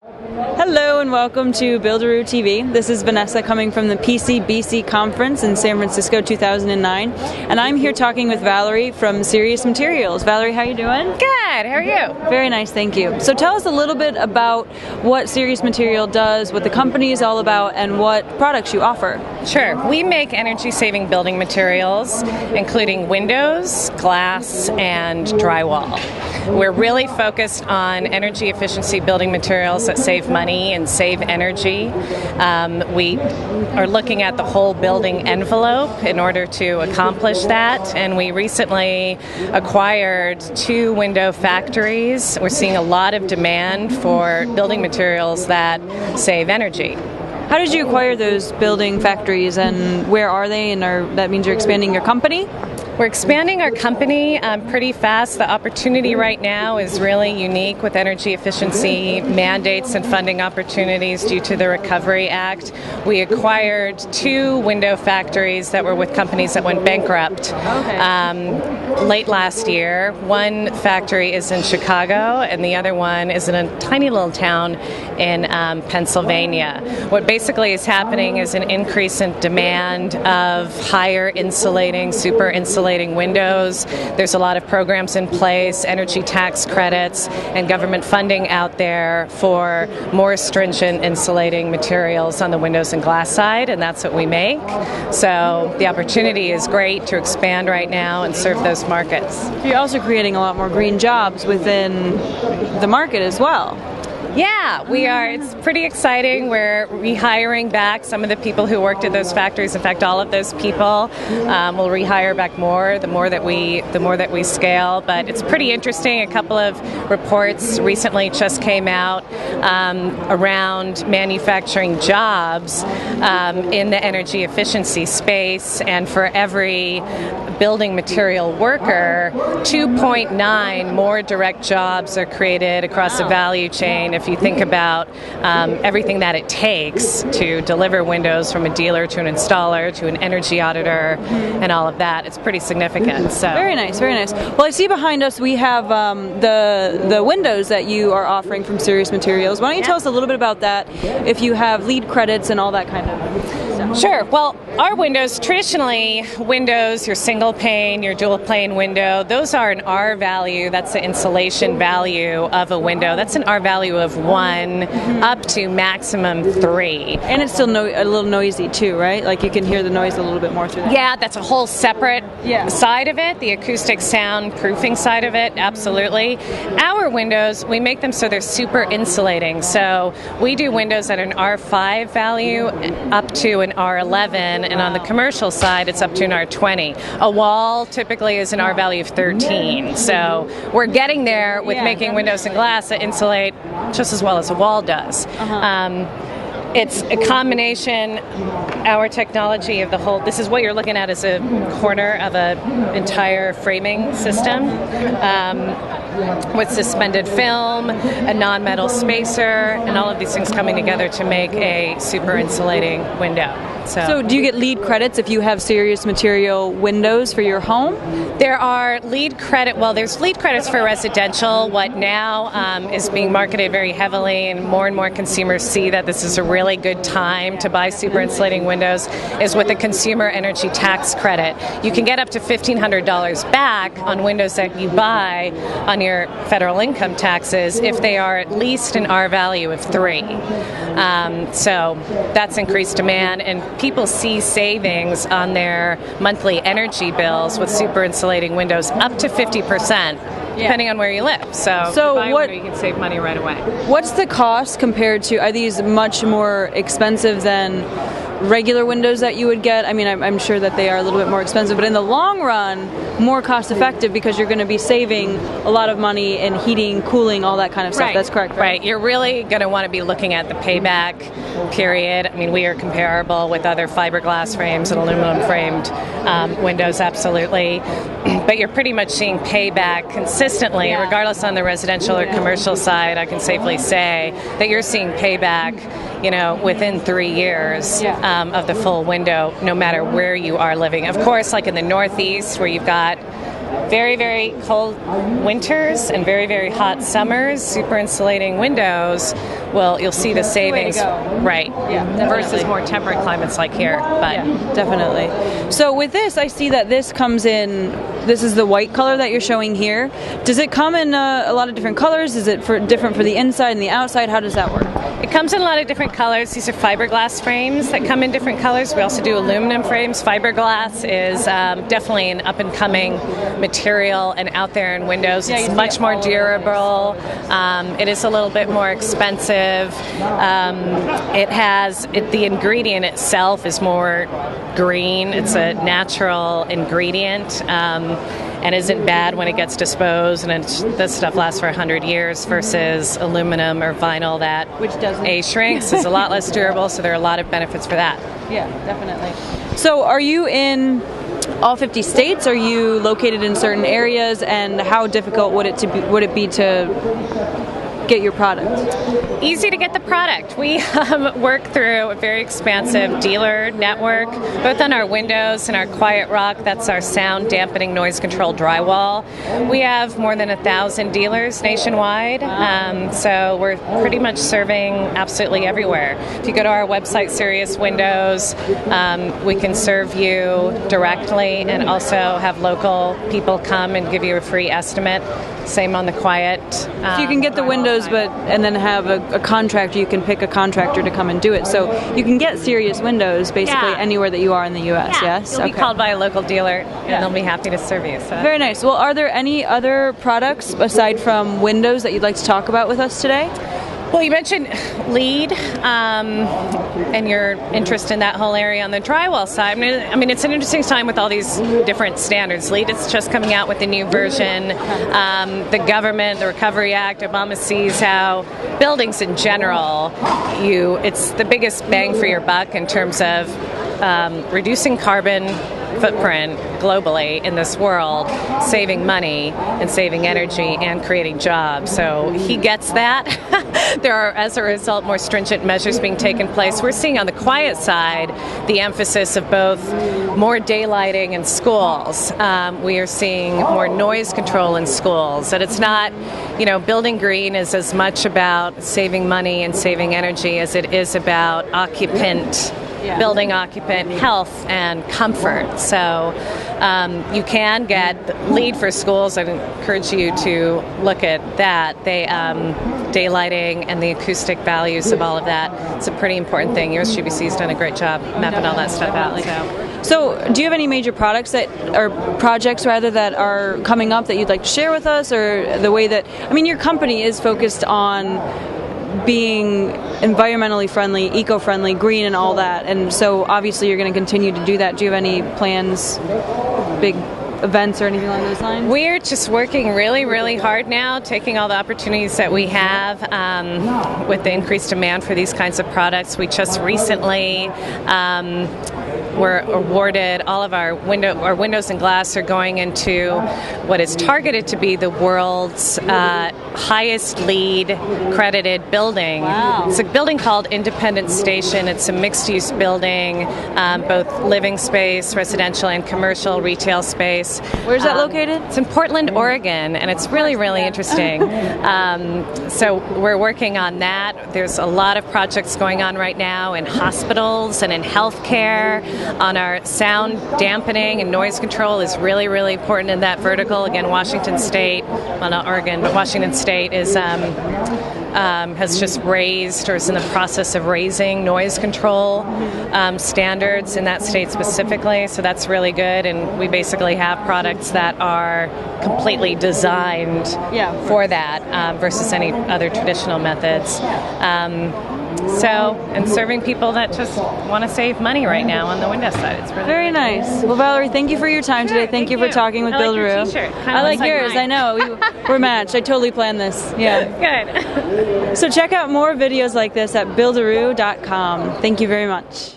Hello and welcome to Buildaroo TV. This is Vanessa coming from the PCBC conference in San Francisco 2009, and I'm here talking with Valerie from Serious Materials. Valerie, how you doing? Good, how are you? Very nice, thank you. So tell us a little bit about what Serious Material does, what the company is all about, and what products you offer. Sure. We make energy-saving building materials, including windows, glass, and drywall. We're really focused on energy efficiency building materials that save money and save energy. We are looking at the whole building envelope in order to accomplish that, and we recently acquired 2 window factories. We're seeing a lot of demand for building materials that save energy. How did you acquire those building factories, and where are they, and that means you're expanding your company? We're expanding our company pretty fast. The opportunity right now is really unique with energy efficiency mandates and funding opportunities due to the Recovery Act. We acquired 2 window factories that were with companies that went bankrupt late last year. One factory is in Chicago, and the other one is in a tiny little town in Pennsylvania. What basically is happening is an increase in demand of higher insulating, super insulating windows. There's a lot of programs in place, energy tax credits, and government funding out there for more stringent insulating materials on the windows and glass side, and that's what we make. So the opportunity is great to expand right now and serve those markets. You're also creating a lot more green jobs within the market as well. Yeah, we are. It's pretty exciting. We're rehiring back some of the people who worked at those factories. In fact, all of those people will rehire back more the more that we scale. But it's pretty interesting. A couple of reports recently just came out around manufacturing jobs in the energy efficiency space, and for every building material worker, 2.9 more direct jobs are created across the value chain. If you think about everything that it takes to deliver windows from a dealer to an installer to an energy auditor and all of that, it's pretty significant. So very nice, very nice. Well, I see behind us we have the windows that you are offering from Serious Materials. Why don't you tell us a little bit about that, if you have lead credits and all that kind of stuff? Sure. Well, our windows, traditionally, windows, your single pane, your dual pane window, those are an R value. That's the insulation value of a window. That's an R value of 1 up to maximum 3. And it's still a little noisy too, right? Like you can hear the noise a little bit more through that. Yeah, that's a whole separate side of it, the acoustic sound proofing side of it, absolutely. Our windows, we make them so they're super insulating. So we do windows at an R5 value up to an R11, and on the commercial side, it's up to an R20. A wall typically is an R value of 13. So we're getting there with making windows and glass that insulate just as well as a wall does. It's a combination, our technology of the whole, this is what you're looking at as a corner of an entire framing system with suspended film, a non-metal spacer, and all of these things coming together to make a super insulating window. So do you get lead credits if you have Serious Material windows for your home? There are there's lead credits for residential. What now is being marketed very heavily, and more consumers see that this is a really good time to buy super insulating windows, is with the consumer energy tax credit. You can get up to $1,500 back on windows that you buy on your federal income taxes if they are at least an R value of 3. So that's increased demand, and people see savings on their monthly energy bills with super insulating windows up to 50%, depending on where you live. So what, you can save money right away. What's the cost compared to, are these much more expensive than regular windows that you would get? I mean, I'm sure that they are a little bit more expensive, but in the long run, more cost effective because you're going to be saving a lot of money in heating, cooling, all that kind of stuff. That's correct, right? You're really going to want to be looking at the payback period. I mean, we are comparable with other fiberglass frames and aluminum framed windows, absolutely. But you're pretty much seeing payback consistently, regardless on the residential or commercial side. I can safely say that you're seeing payback, within 3 years of the full window, no matter where you are living. Of course, like in the Northeast, where you've got very, very cold winters and very, very hot summers, super insulating windows, well, you'll see the savings, right? Yeah, versus more temperate climates like here. But yeah, definitely. So with this, I see that this comes in. This is the white color that you're showing here. Does it come in a lot of different colors? Is it different for the inside and the outside? How does that work? It comes in a lot of different colors. These are fiberglass frames that come in different colors. We also do aluminum frames. Fiberglass is definitely an up-and-coming material and out there in windows. It's much more durable. It is a little bit more expensive. The ingredient itself is more green. It's a natural ingredient. And isn't bad when it gets disposed, and this stuff lasts for 100 years versus aluminum or vinyl that which doesn't shrinks is a lot less durable, so there are a lot of benefits for that. Yeah, definitely. So are you in all 50 states? Are you located in certain areas, and how difficult would it be to get your product? Easy to get the product. We work through a very expansive dealer network, both on our windows and our Quiet Rock. That's our sound dampening noise control drywall. We have more than 1,000 dealers nationwide, so we're pretty much serving absolutely everywhere. If you go to our website, Serious Windows, we can serve you directly and also have local people come and give you a free estimate. Same on the Quiet. So you can get the windows, and then have a contractor. You can pick a contractor to come and do it. So you can get Serious Windows basically anywhere that you are in the U.S. Yeah. Yes, You'll be called by a local dealer, and they'll be happy to serve you. So. Very nice. Well, are there any other products aside from windows that you'd like to talk about with us today? Well, you mentioned LEED and your interest in that whole area on the drywall side. I mean, it's an interesting time with all these different standards. LEED is just coming out with a new version. The government, the Recovery Act, Obama sees how buildings in general, it's the biggest bang for your buck in terms of reducing carbon footprint globally in this world, saving money and saving energy and creating jobs. So he gets that. There are, as a result, more stringent measures being taken place. We're seeing on the quiet side the emphasis of both more daylighting in schools. We are seeing more noise control in schools. And it's not, building green is as much about saving money and saving energy as it is about building occupant health and comfort. So you can get LEED for schools. I'd encourage you to look at that. Daylighting and the acoustic values of all of that. It's a pretty important thing. USGBC's done a great job mapping all that stuff out. So do you have any major projects that are coming up that you'd like to share with us, or the way that, your company is focused on being environmentally friendly, eco-friendly, green and all that, and so obviously you're going to continue to do that. Do you have any plans, big events or anything along those lines? We're just working really, really hard now, taking all the opportunities that we have with the increased demand for these kinds of products. We just recently were awarded all of our windows and glass are going into what is targeted to be the world's highest LEED credited building. Wow. It's a building called Independence Station. It's a mixed-use building, both living space, residential and commercial, retail space. Where's that located? It's in Portland, Oregon, and it's really, really interesting. So we're working on that. There's a lot of projects going on right now in hospitals and in healthcare. On our sound dampening and noise control is really, really important in that vertical. Again, Washington State, well, not Oregon, but Washington State has just raised, or is in the process of raising, noise control standards in that state specifically. So that's really good, and we basically have products that are completely designed for that versus any other traditional methods. And serving people that just want to save money right now on the window side. It's really very nice. Well, Valerie, thank you for your time today. Thank you for talking with Buildaroo. Like your t-shirt. I like yours. Mine. I know. We're matched. I totally planned this. Yeah. Good. So check out more videos like this at buildaroo.com. Thank you very much.